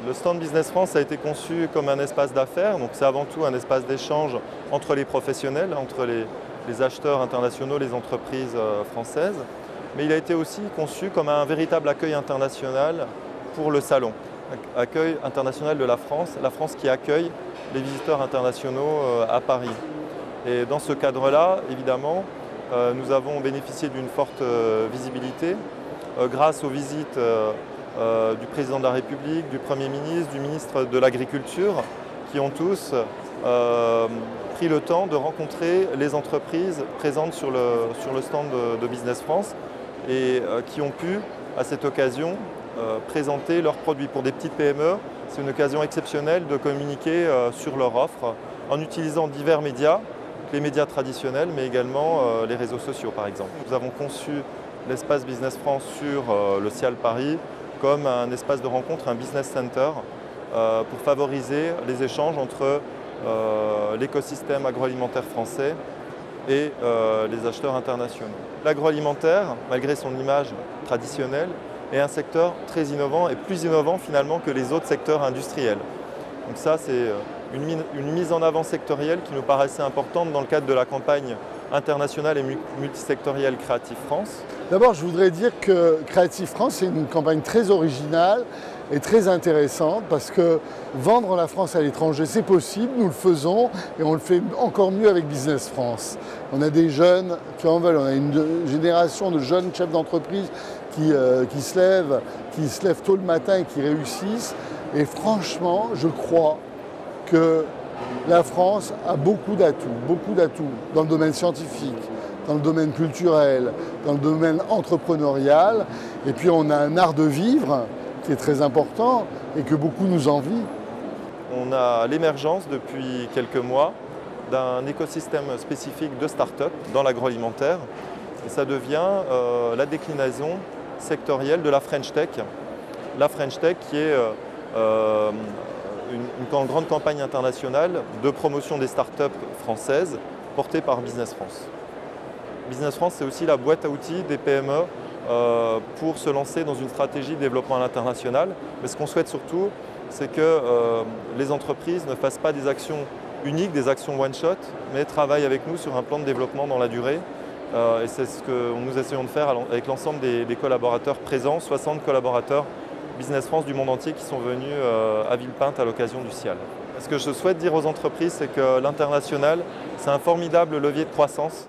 Le stand Business France a été conçu comme un espace d'affaires, donc c'est avant tout un espace d'échange entre les professionnels, entre les acheteurs internationaux, les entreprises françaises, mais il a été aussi conçu comme un véritable accueil international pour le salon, accueil international de la France qui accueille les visiteurs internationaux à Paris. Et dans ce cadre-là, évidemment, nous avons bénéficié d'une forte visibilité grâce aux visites du président de la République, du Premier ministre, du ministre de l'Agriculture, qui ont tous pris le temps de rencontrer les entreprises présentes sur le stand de Business France et qui ont pu, à cette occasion, présenter leurs produits. Pour des petites PME, c'est une occasion exceptionnelle de communiquer sur leur offre en utilisant divers médias, les médias traditionnels, mais également les réseaux sociaux, par exemple. Nous avons conçu l'espace Business France sur le Cial Paris comme un espace de rencontre, un business center, pour favoriser les échanges entre l'écosystème agroalimentaire français et les acheteurs internationaux. L'agroalimentaire, malgré son image traditionnelle, est un secteur très innovant et plus innovant finalement que les autres secteurs industriels. Donc ça, c'est une mise en avant sectorielle qui nous paraissait importante dans le cadre de la campagne internationale et multisectorielle Creative France. D'abord, je voudrais dire que Creative France, c'est une campagne très originale et très intéressante parce que vendre la France à l'étranger, c'est possible, nous le faisons et on le fait encore mieux avec Business France. On a des jeunes qui en veulent, on a une génération de jeunes chefs d'entreprise qui se lèvent tôt le matin et qui réussissent. Et franchement, je crois que la France a beaucoup d'atouts dans le domaine scientifique, dans le domaine culturel, dans le domaine entrepreneurial. Et puis on a un art de vivre qui est très important et que beaucoup nous envient. On a l'émergence depuis quelques mois d'un écosystème spécifique de start-up dans l'agroalimentaire. Et ça devient la déclinaison sectorielle de la French Tech. La French Tech qui est une grande campagne internationale de promotion des startups françaises portée par Business France. Business France, c'est aussi la boîte à outils des PME pour se lancer dans une stratégie de développement à l'international. Mais ce qu'on souhaite surtout, c'est que les entreprises ne fassent pas des actions uniques, des actions one-shot, mais travaillent avec nous sur un plan de développement dans la durée. Et c'est ce que nous essayons de faire avec l'ensemble des collaborateurs présents, 60 collaborateurs Business France du monde entier qui sont venus à Villepinte à l'occasion du Cial. Ce que je souhaite dire aux entreprises, c'est que l'international, c'est un formidable levier de croissance.